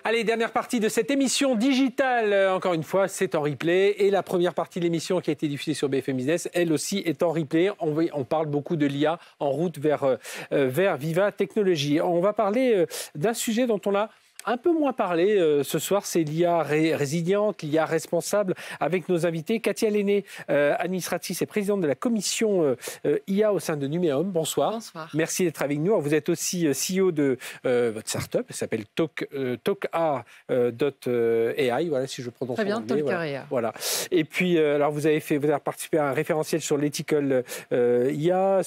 Allez, dernière partie de cette émission digitale. Encore une fois, c'est en replay. Et la première partie de l'émission qui a été diffusée sur BFM Business, elle aussi est en replay. On parle beaucoup de l'IA en route vers Viva Technologies. On va parler d'un sujet dont on a un peu moins parlé ce soir, c'est l'IA résiliente, l'IA responsable, avec nos invités. Katia Lenné, administratrice et présidente de la commission IA au sein de Numéum. Bonsoir. Bonsoir. Merci d'être avec nous. Alors, vous êtes aussi CEO de votre start-up, elle s'appelle Talka.ai, voilà, si je prononce bien. Très bien, Talka.ai. Voilà. Et puis, alors vous avez participé à un référentiel sur l'ethical IA,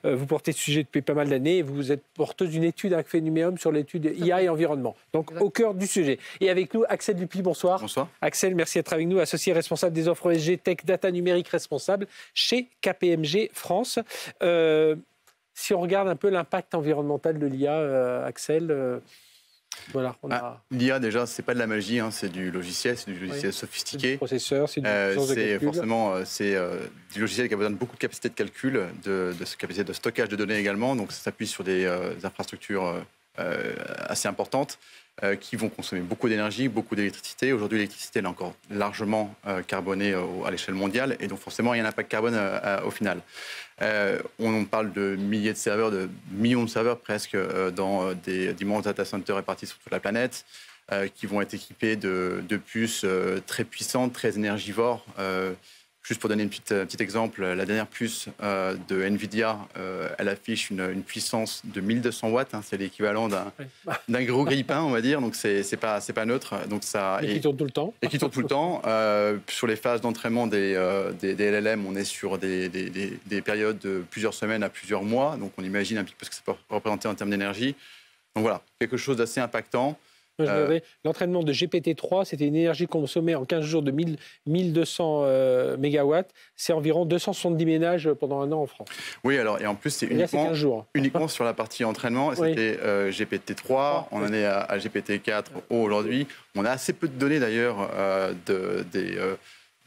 vous portez ce sujet depuis pas mal d'années, et vous êtes porteuse d'une étude avec Numéum sur l'étude IA et environnement. Donc, exactement, au cœur du sujet. Et avec nous, Axel Dupuis, bonsoir. Bonsoir. Axel, merci d'être avec nous, associé responsable des offres ESG Tech Data Numérique responsable chez KPMG France. Si on regarde un peu l'impact environnemental de l'IA, Axel, voilà, l'IA, déjà, c'est pas de la magie, hein, c'est du logiciel, sophistiqué. C'est du processeur, c'est du c'est du logiciel qui a besoin de beaucoup de capacité de calcul, de capacité de stockage de données également. Donc, ça s'appuie sur des infrastructures assez importantes qui vont consommer beaucoup d'énergie, beaucoup d'électricité. Aujourd'hui, l'électricité est encore largement carbonée à l'échelle mondiale, et donc forcément, il y a un impact carbone au final. On parle de milliers de serveurs, de millions de serveurs presque dans d'immenses data centers répartis sur toute la planète, qui vont être équipés de puces très puissantes, très énergivores. Juste pour donner un petit exemple, la dernière puce de NVIDIA, elle affiche une puissance de 1200 watts. Hein, c'est l'équivalent d'un gros grille-pain, on va dire. Donc, c'est pas neutre. Donc, qui tourne tout le temps. Et qui tourne tout le temps. Sur les phases d'entraînement des LLM, on est sur des périodes de plusieurs semaines à plusieurs mois. Donc, on imagine un petit peu ce que ça peut représenter en termes d'énergie. Donc, voilà, quelque chose d'assez impactant. L'entraînement de GPT-3, c'était une énergie consommée en 15 jours de 1200 mégawatts. C'est environ 270 ménages pendant un an en France. Oui, alors, et en plus, c'est uniquement sur la partie entraînement. C'était GPT-3, on en est à GPT-4 aujourd'hui. On a assez peu de données d'ailleurs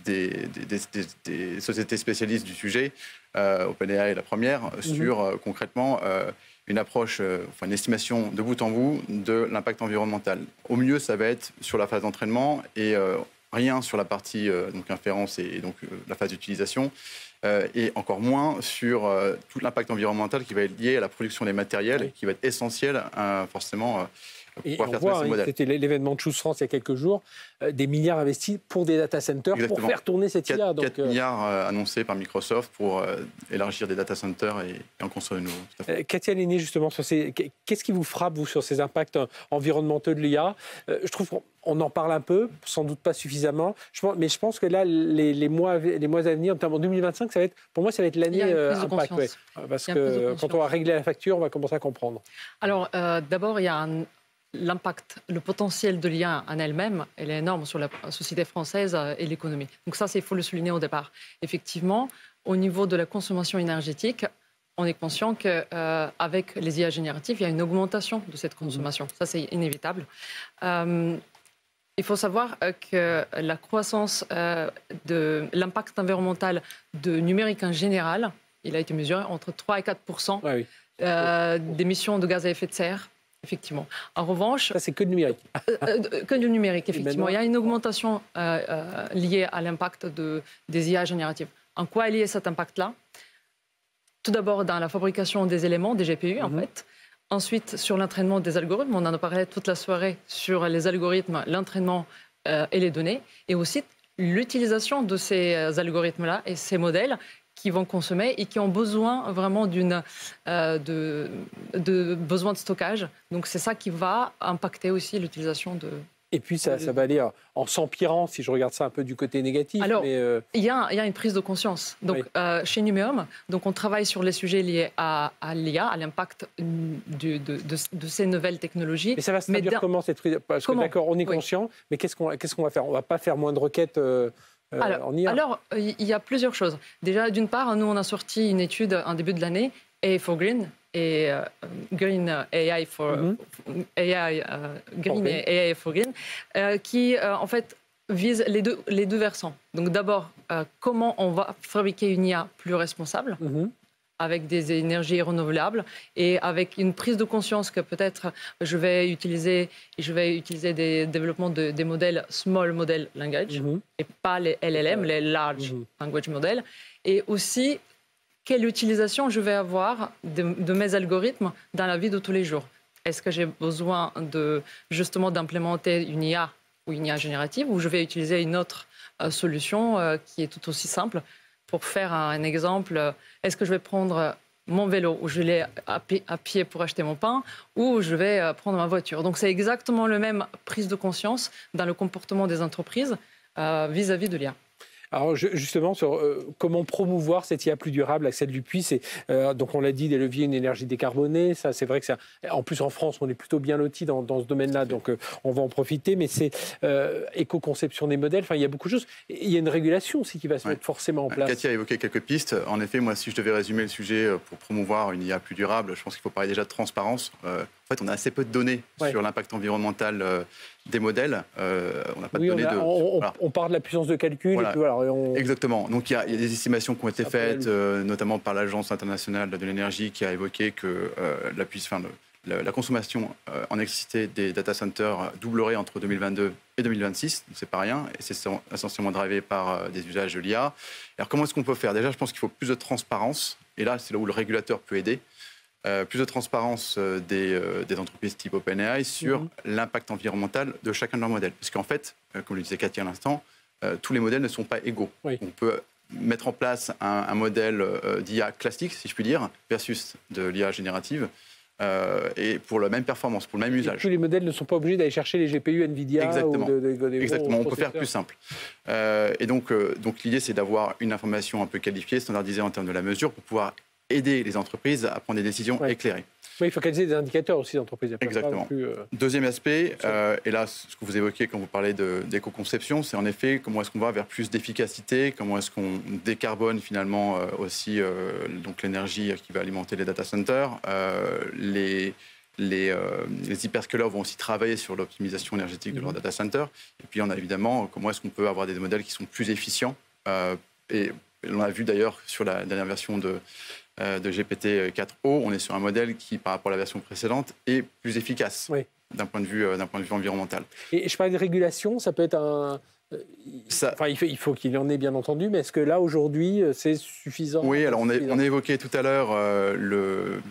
des sociétés spécialistes du sujet. OpenAI est la première, sur concrètement une approche, une estimation de bout en bout de l'impact environnemental. Au mieux, ça va être sur la phase d'entraînement et rien sur la partie donc inférence et donc la phase d'utilisation, et encore moins sur tout l'impact environnemental qui va être lié à la production des matériels, qui va être essentiel forcément. Et on voit, c'était l'événement de Choose France il y a quelques jours, des milliards investis pour des data centers. Exactement. Pour faire tourner cette IA. 4 milliards annoncés par Microsoft pour élargir des data centers et en construire de nouveaux. Katia Lenné, justement, qu'est-ce qui vous frappe, vous, sur ces impacts environnementaux de l'IA? Je trouve qu'on en parle un peu, sans doute pas suffisamment, mais je pense que là, les mois à venir, notamment en 2025, pour moi, ça va être l'année impact. Parce que quand on va régler la facture, on va commencer à comprendre. Alors, d'abord, il y a l'impact, le potentiel de l'IA en elle-même, elle est énorme sur la société française et l'économie. Donc ça, il faut le souligner au départ. Effectivement, au niveau de la consommation énergétique, on est conscient qu'avec les IA génératives, il y a une augmentation de cette consommation. Ça, c'est inévitable. Il faut savoir que la croissance de l'impact environnemental de numérique en général, il a été mesuré entre 3 et 4% d'émissions de gaz à effet de serre. Effectivement. En revanche... Ça, c'est que du numérique. Que du numérique, effectivement. Il y a une augmentation liée à l'impact des IA génératives. En quoi est lié cet impact-là? Tout d'abord, dans la fabrication des éléments, des GPU, en fait. Ensuite, sur l'entraînement des algorithmes. On en a parlé toute la soirée sur les algorithmes, l'entraînement et les données. Et aussi, l'utilisation de ces algorithmes-là et ces modèles qui vont consommer et qui ont besoin vraiment besoin de stockage. Donc c'est ça qui va impacter aussi l'utilisation de... Et puis ça va aller en s'empirant, si je regarde ça un peu du côté négatif. Alors, il y a une prise de conscience. Donc, chez Numéum, on travaille sur les sujets liés à l'IA, à l'impact de ces nouvelles technologies. Mais ça va se traduire comment cette prise? Parce que d'accord, on est conscient, mais qu'est-ce qu'on va faire? On ne va pas faire moins de requêtes alors, il y a plusieurs choses. Déjà, d'une part, nous, on a sorti une étude en début de l'année, AI for Green, et Green AI for Green et AI for Green, qui en fait vise les deux versants. Donc d'abord, comment on va fabriquer une IA plus responsable, avec des énergies renouvelables et avec une prise de conscience que peut-être je vais utiliser des développements des modèles Small Model Language et pas les LLM, les Large Language Model. Et aussi, quelle utilisation je vais avoir de mes algorithmes dans la vie de tous les jours. Est-ce que j'ai besoin justement d'implémenter une IA ou une IA générative ou je vais utiliser une autre solution qui est tout aussi simple. Pour faire un exemple, est-ce que je vais prendre mon vélo ou je vais aller à pied pour acheter mon pain ou je vais prendre ma voiture? Donc c'est exactement la même prise de conscience dans le comportement des entreprises vis-à-vis de l'IA. Alors justement, sur comment promouvoir cette IA plus durable, Axel Dupuis, donc on l'a dit, des leviers, une énergie décarbonée, ça c'est vrai que ça. En plus en France, on est plutôt bien lotis dans ce domaine-là, donc on va en profiter, mais c'est éco-conception des modèles, enfin il y a beaucoup de choses. Il y a une régulation aussi qui va se mettre forcément en place. Cathy a évoqué quelques pistes. En effet, moi si je devais résumer le sujet pour promouvoir une IA plus durable, je pense qu'il faut parler déjà de transparence. En fait, on a assez peu de données sur l'impact environnemental des modèles. On n'a pas de données on parle de la puissance de calcul. Voilà. Et puis, Exactement. Donc il y a des estimations qui ont été faites, notamment par l'Agence internationale de l'énergie, qui a évoqué que la consommation en électricité des data centers doublerait entre 2022 et 2026. C'est pas rien. Et c'est essentiellement drivé par des usages de l'IA. Alors comment est-ce qu'on peut faire? Déjà, je pense qu'il faut plus de transparence. Et là, c'est là où le régulateur peut aider. Plus de transparence des entreprises type OpenAI sur l'impact environnemental de chacun de leurs modèles. Parce qu'en fait, comme le disait Cathy à l'instant, tous les modèles ne sont pas égaux. Oui. On peut mettre en place un modèle d'IA classique, si je puis dire, versus de l'IA générative, et pour la même performance, pour le même usage. Tous les modèles ne sont pas obligés d'aller chercher les GPU NVIDIA. Exactement. Ou Exactement. On peut faire plus simple. Et donc l'idée, c'est d'avoir une information un peu qualifiée, standardisée en termes de la mesure, pour pouvoir aider les entreprises à prendre des décisions éclairées. Oui, il faut qu'elles aient des indicateurs aussi d'entreprise. Exactement. Deuxième aspect, et là, ce que vous évoquiez quand vous parlez d'éco-conception, c'est en effet comment est-ce qu'on va vers plus d'efficacité, comment est-ce qu'on décarbone finalement aussi donc l'énergie qui va alimenter les data centers. Les hyperscalers vont aussi travailler sur l'optimisation énergétique de leurs data centers. Et puis, on a évidemment comment est-ce qu'on peut avoir des modèles qui sont plus efficients. Et on a vu d'ailleurs sur la dernière version de GPT-4o, on est sur un modèle qui, par rapport à la version précédente, est plus efficace d'un point de vue environnemental. Et je parlais de régulation, ça peut être il faut qu'il y en ait, bien entendu, mais est-ce que là, aujourd'hui, c'est suffisant? Oui, alors on a évoqué tout à l'heure le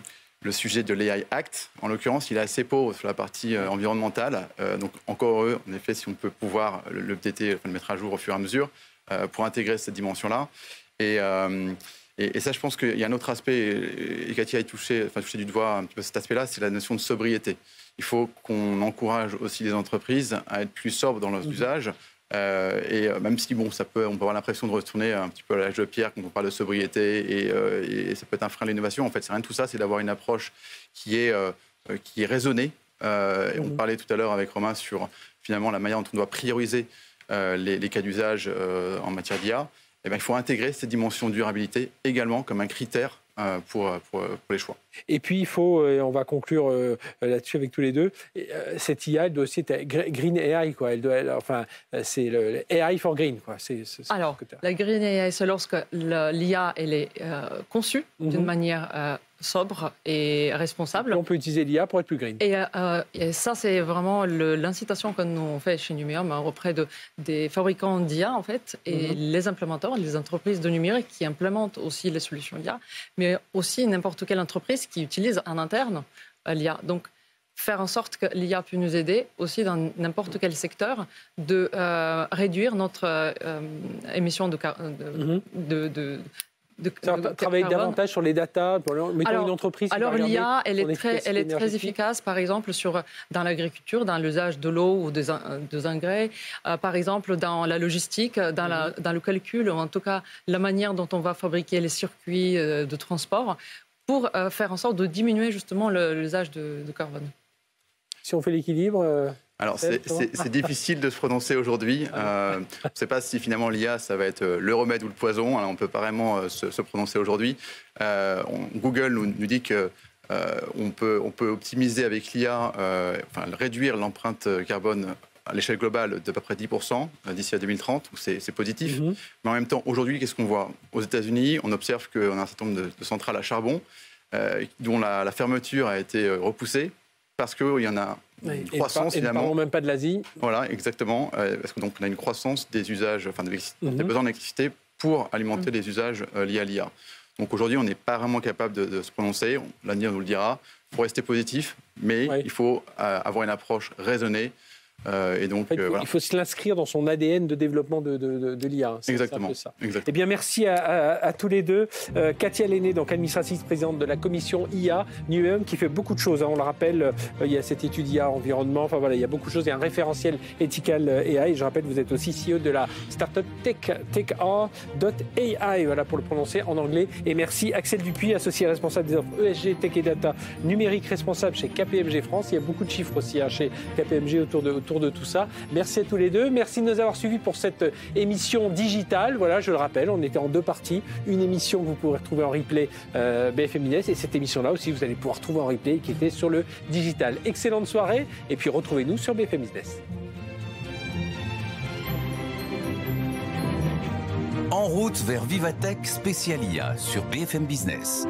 sujet de l'AI Act. En l'occurrence, il est assez pauvre sur la partie environnementale. Donc, encore heureux, en effet, si on peut pouvoir le mettre à jour au fur et à mesure pour intégrer cette dimension-là. Et ça, je pense qu'il y a un autre aspect, et Cathy a touché du doigt un petit peu cet aspect-là, c'est la notion de sobriété. Il faut qu'on encourage aussi les entreprises à être plus sobres dans leurs usages. Et même si on peut avoir l'impression de retourner un petit peu à l'âge de pierre quand on parle de sobriété, et ça peut être un frein à l'innovation. En fait, c'est rien de tout ça, c'est d'avoir une approche qui est raisonnée. Et on parlait tout à l'heure avec Romain sur finalement la manière dont on doit prioriser les cas d'usage en matière d'IA. Eh bien, il faut intégrer cette dimension de durabilité également comme un critère pour les choix. Et puis, il faut, et on va conclure là-dessus avec tous les deux, cette IA, elle doit aussi être Green AI, quoi. C'est le AI for Green, quoi. Alors, la Green AI, c'est lorsque l'IA, elle est conçue d'une manière sobre et responsable. On peut utiliser l'IA pour être plus green. Et ça, c'est vraiment l'incitation que nous fait chez Numéum auprès des fabricants d'IA, en fait, et les implémenteurs, les entreprises de numérique qui implémentent aussi les solutions d'IA, mais aussi n'importe quelle entreprise qui utilise en interne l'IA. Donc, faire en sorte que l'IA puisse nous aider aussi dans n'importe quel secteur de réduire notre émission de travailler davantage sur les datas, mettons une entreprise. Alors l'IA, elle est très efficace, par exemple, dans l'agriculture, dans l'usage de l'eau ou des engrais, par exemple dans la logistique, dans le calcul, ou en tout cas la manière dont on va fabriquer les circuits de transport, pour faire en sorte de diminuer justement l'usage de carbone. Si on fait l'équilibre... Alors, c'est difficile de se prononcer aujourd'hui. On ne sait pas si finalement l'IA, ça va être le remède ou le poison. Alors, on ne peut pas vraiment se prononcer aujourd'hui. Google nous dit qu'on peut optimiser avec l'IA, réduire l'empreinte carbone à l'échelle globale d'à peu près 10% d'ici à 2030, donc c'est positif. Mais en même temps, aujourd'hui, qu'est-ce qu'on voit? Aux États-Unis, on observe qu'on a un certain nombre de centrales à charbon dont la fermeture a été repoussée parce qu'il y en a une croissance finalement. Et ne parlons même pas de l'Asie. Voilà, exactement. Parce que donc on a une croissance des usages, des besoins d'électricité pour alimenter les usages liés à l'IA. Donc aujourd'hui, on n'est pas vraiment capable de se prononcer. L'avenir nous le dira. Il faut rester positif, mais il faut avoir une approche raisonnée. Et donc, il faut se l'inscrire dans son ADN de développement de l'IA. Exactement. Ça. Eh bien, merci à tous les deux. Katia Lenné, donc administratrice présidente de la commission IA NUEM, qui fait beaucoup de choses. On le rappelle, il y a cette étude IA environnement. Enfin voilà, il y a beaucoup de choses. Il y a un référentiel ethical AI. Et je rappelle, vous êtes aussi CEO de la startup techr.ai, voilà pour le prononcer en anglais. Et merci Axel Dupuis, associé responsable des offres ESG Tech et Data numérique responsable chez KPMG France. Il y a beaucoup de chiffres aussi chez KPMG autour de tout ça. Merci à tous les deux. Merci de nous avoir suivis pour cette émission digitale. Voilà, je le rappelle, on était en 2 parties. Une émission que vous pourrez retrouver en replay BFM Business et cette émission-là aussi, vous allez pouvoir trouver en replay qui était sur le digital. Excellente soirée et puis retrouvez-nous sur BFM Business. En route vers Vivatech spécial IA sur BFM Business.